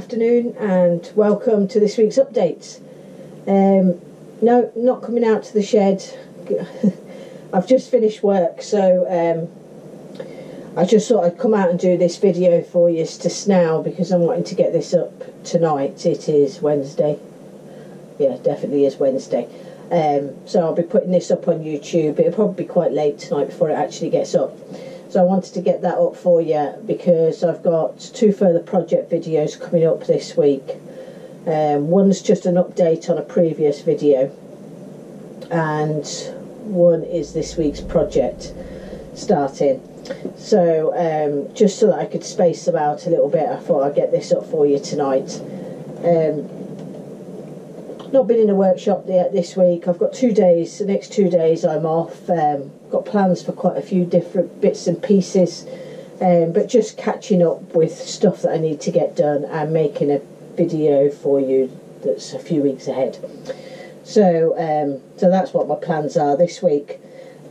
afternoon and welcome to this week's updates. No, not coming out to the shed. I've just finished work, so I just thought I'd come out and do this video for you to now because I'm wanting to get this up tonight. It is Wednesday. Yeah, definitely is Wednesday. So I'll be putting this up on YouTube. It'll probably be quite late tonight before it actually gets up. So I wanted to get that up for you because I've got 2 further project videos coming up this week. One's just an update on a previous video, and one is this week's project starting. So just so that I could space them out a little bit, I thought I'd get this up for you tonight. Not been in a workshop yet this week. I've got 2 days, the next 2 days I'm off. Got plans for quite a few different bits and pieces, but just catching up with stuff that I need to get done and making a video for you that's a few weeks ahead. So that's what my plans are this week.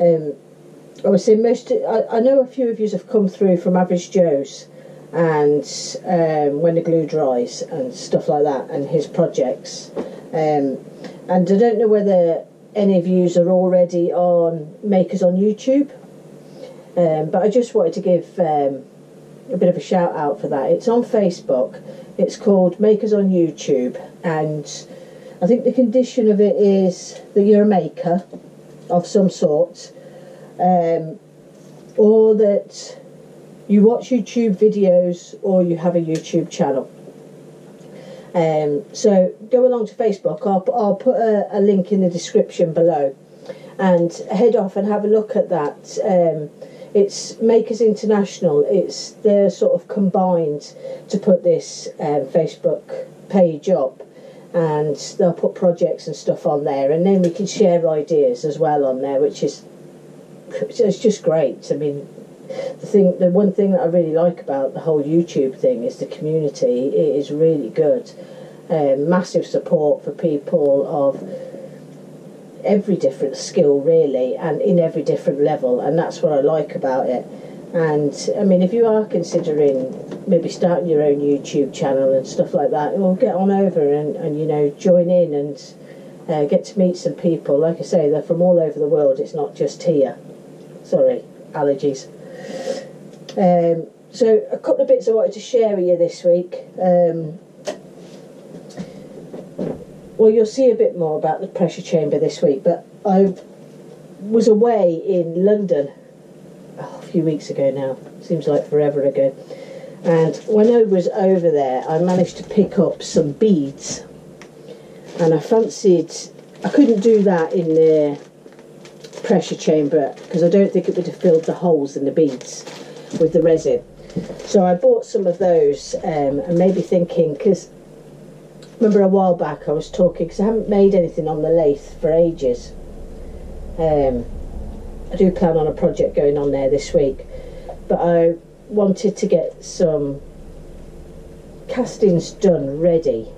Obviously I know a few of you have come through from Average Joe's and When the Glue Dries and stuff like that, and his projects. And I don't know whether any of yous are already on Makers on YouTube, but I just wanted to give a bit of a shout out for that. It's on Facebook. It's called Makers on YouTube, and I think the condition of it is that you're a maker of some sort, or that you watch YouTube videos or you have a YouTube channel. So go along to Facebook. I'll put a link in the description below, and head off and have a look at that. It's Makers International. They're sort of combined to put this Facebook page up, and they'll put projects and stuff on there, and then we can share ideas as well on there, which is it's just great. I mean, the one thing that I really like about the whole YouTube thing is the community. It is really good. Massive support for people of every different skill really, and in every different level, and that's what I like about it. And I mean, if you are considering maybe starting your own YouTube channel and stuff like that, well, get on over and you know, join in and get to meet some people. Like I say, they're from all over the world. It's not just here. Sorry, allergies. So a couple of bits I wanted to share with you this week. Well, you'll see a bit more about the pressure chamber this week, but I was away in London a few weeks ago now. Seems like forever ago. And when I was over there, I managed to pick up some beads, and I fancied I couldn't do that in the pressure chamber because I don't think it would have filled the holes in the beads with the resin. So I bought some of those, and maybe thinking, because remember a while back I was talking, because I haven't made anything on the lathe for ages. I do plan on a project going on there this week, but I wanted to get some castings done ready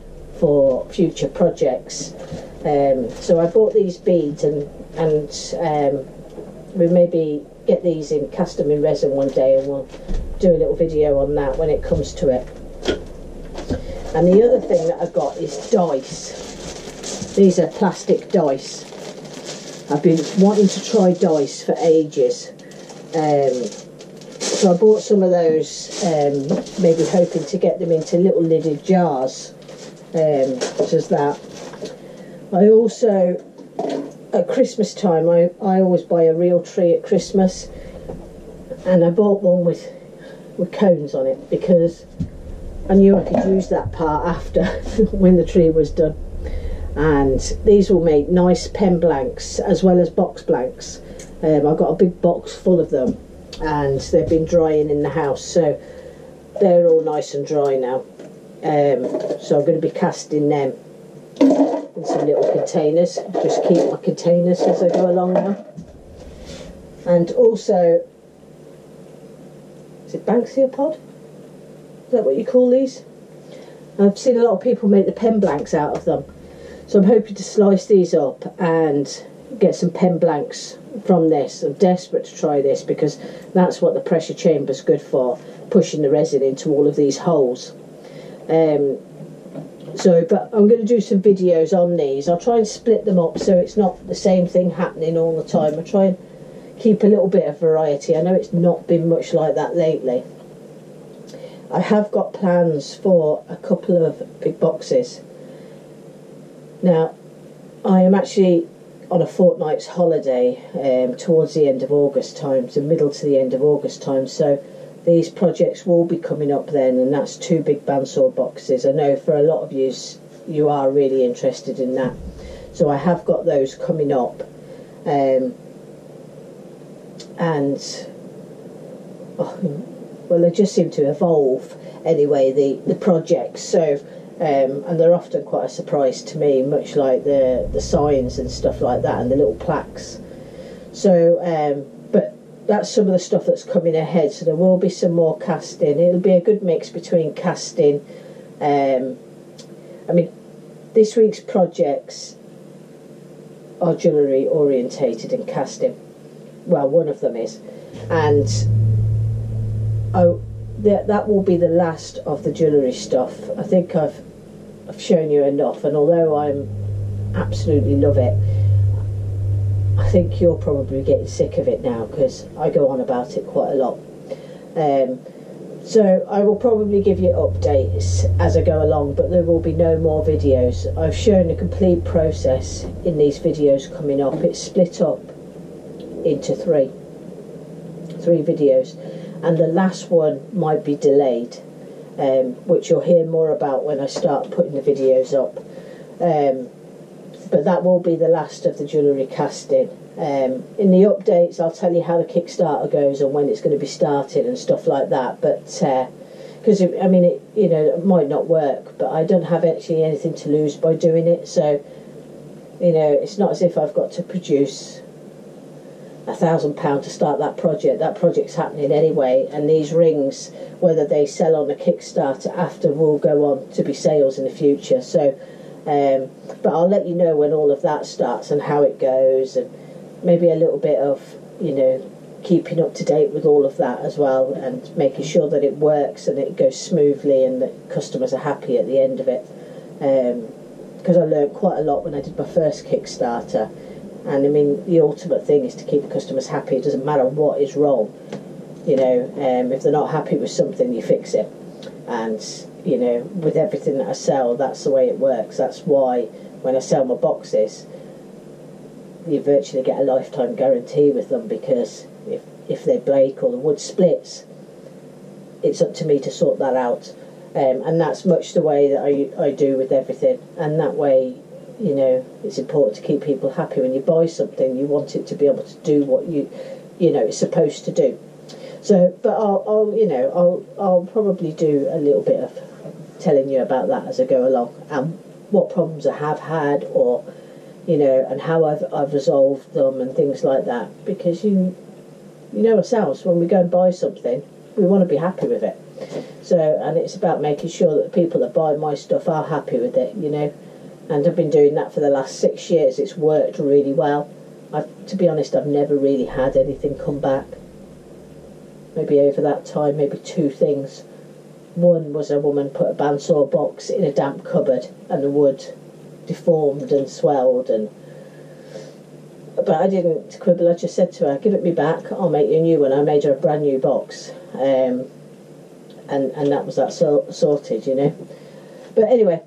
for future projects. So I bought these beads, and we maybe get these in, cast them in resin one day, and we'll do a little video on that when it comes to it. And the other thing that I've got is dice. These are plastic dice. I've been wanting to try dice for ages. So I bought some of those, maybe hoping to get them into little lidded jars, such as that. I also, at Christmas time, I always buy a real tree at Christmas, and I bought one with cones on it because I knew I could use that part after when the tree was done. And these will make nice pen blanks as well as box blanks. I've got a big box full of them, and they've been drying in the house, so they're all nice and dry now. So I'm going to be casting them in some little containers. Just keep my containers as I go along now. And also, is it Banksia pod? Is that what you call these? I've seen a lot of people make the pen blanks out of them, so I'm hoping to slice these up and get some pen blanks from this. I'm desperate to try this because that's what the pressure chamber's good for, pushing the resin into all of these holes. So, but I'm going to do some videos on these. I'll try and split them up so it's not the same thing happening all the time. I try and keep a little bit of variety. I know it's not been much like that lately. I have got plans for a couple of big boxes. Now, I am actually on a fortnight's holiday towards the end of August time, so middle to the end of August time, so these projects will be coming up then, and that's 2 big bandsaw boxes. I know for a lot of you are really interested in that, so I have got those coming up, and well, they just seem to evolve anyway, the projects, so and they're often quite a surprise to me, much like the signs and stuff like that, and the little plaques. So but that's some of the stuff that's coming ahead, so there will be some more casting. It'll be a good mix between casting, I mean, this week's projects are jewellery orientated and casting. Well, one of them is, and that will be the last of the jewellery stuff. I think I've shown you enough, and although I'm absolutely love it, I think you're probably getting sick of it now, because I go on about it quite a lot. So I will probably give you updates as I go along, but there will be no more videos. I've shown a complete process in these videos coming up. It's split up into three videos, and the last one might be delayed, which you'll hear more about when I start putting the videos up. But that will be the last of the jewellery casting. In the updates I'll tell you how the Kickstarter goes and when it's going to be started and stuff like that, but because I mean it might not work, but I don't have actually anything to lose by doing it, so it's not as if I've got to produce £1,000 to start that project. That project's happening anyway, and these rings, whether they sell on the Kickstarter after, will go on to be sales in the future. So but I'll let you know when all of that starts and how it goes, and maybe a little bit of keeping up to date with all of that as well, and making sure that it works and it goes smoothly and that customers are happy at the end of it, because I learned quite a lot when I did my first Kickstarter. And I mean, the ultimate thing is to keep the customers happy. It doesn't matter what is wrong, if they're not happy with something, you fix it. And with everything that I sell, that's the way it works. That's why when I sell my boxes, you virtually get a lifetime guarantee with them, because if they break or the wood splits, it's up to me to sort that out. And that's much the way that I do with everything. And that way, it's important to keep people happy. When you buy something, you want it to be able to do what it's supposed to do. So, but I'll probably do a little bit of telling you about that as I go along, and what problems I have had, or and how I've resolved them and things like that, because ourselves, when we go and buy something, we want to be happy with it. So, and it's about making sure that the people that buy my stuff are happy with it, and I've been doing that for the last 6 years. It's worked really well. To be honest, I've never really had anything come back. Maybe over that time, maybe 2 things. One was a woman put a bandsaw box in a damp cupboard and the wood deformed and swelled, but I didn't quibble. I just said to her, give it me back, I'll make you a new one. I made her a brand new box, and that was that sorted, But anyway,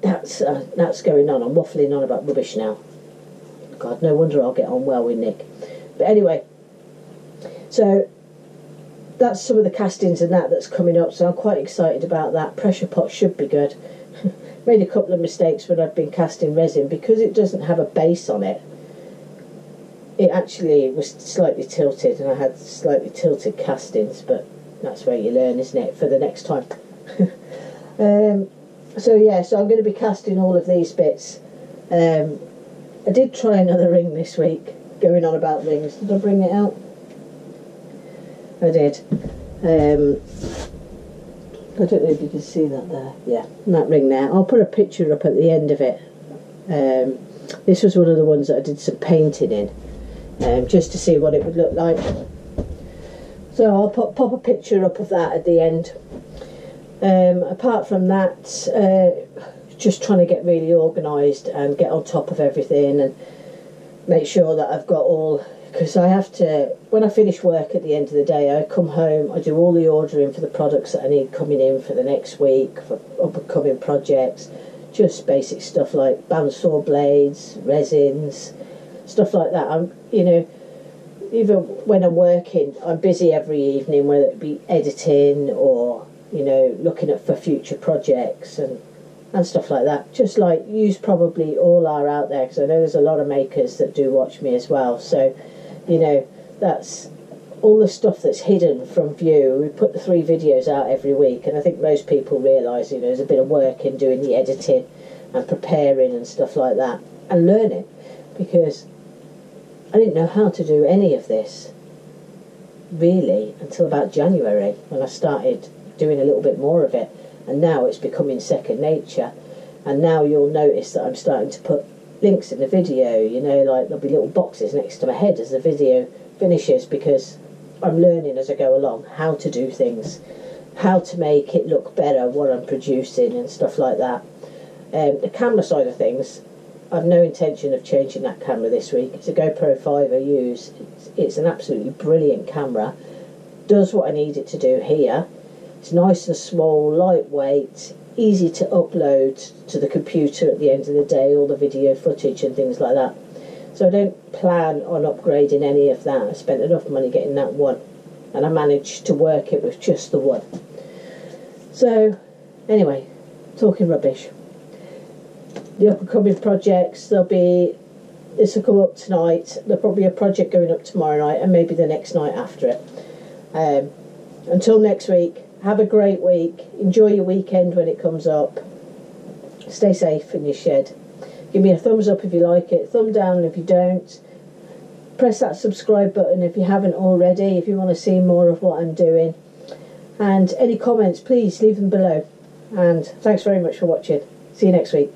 that's going on. I'm waffling on about rubbish now. God, no wonder I'll get on well with Nick. But anyway, so that's some of the castings and that's coming up, so I'm quite excited about that. Pressure pot should be good. Made a couple of mistakes when I've been casting resin, because it doesn't have a base on it. It actually was slightly tilted, and I had slightly tilted castings, but that's where you learn, isn't it, for the next time. So I'm going to be casting all of these bits. I did try another ring this week, going on about rings. Did I bring it out? I did. I don't know if you can see that there. Yeah, that ring there. I'll put a picture up at the end of it. This was one of the ones that I did some painting in, just to see what it would look like. So I'll pop a picture up of that at the end. Apart from that, just trying to get really organised and get on top of everything and make sure that I've got all, because I have to, when I finish work at the end of the day, I come home, I do all the ordering for the products that I need coming in for the next week, for upcoming projects, just basic stuff like bandsaw blades, resins, stuff like that. I'm, you know, even when I'm working, I'm busy every evening, whether it be editing or, you know, looking at for future projects and stuff like that. Just like yous probably all are out there, because I know there's a lot of makers that do watch me as well. So, you know, that's all the stuff that's hidden from view. We put the 3 videos out every week, and I think most people realise, you know, there's a bit of work in doing the editing and preparing and stuff like that, and learning, because I didn't know how to do any of this really until about January, when I started doing a little bit more of it, and now it's becoming second nature. And now you'll notice that I'm starting to put links in the video, you know, like there'll be little boxes next to my head as the video finishes, because I'm learning as I go along how to do things, how to make it look better, what I'm producing and stuff like that. The camera side of things, I've no intention of changing that camera this week. It's a GoPro 5 I use. It's an absolutely brilliant camera, does what I need it to do here. It's nice and small, lightweight, easy to upload to the computer at the end of the day, all the video footage and things like that. So I don't plan on upgrading any of that. I spent enough money getting that one, and I managed to work it with just the one. So anyway, talking rubbish. The upcoming projects, this will go up tonight, there'll probably be a project going up tomorrow night, and maybe the next night after it. Until next week, have a great week, enjoy your weekend when it comes up, stay safe in your shed. Give me a thumbs up if you like it, thumb down if you don't, press that subscribe button if you haven't already, if you want to see more of what I'm doing, and any comments please leave them below. And thanks very much for watching. See you next week.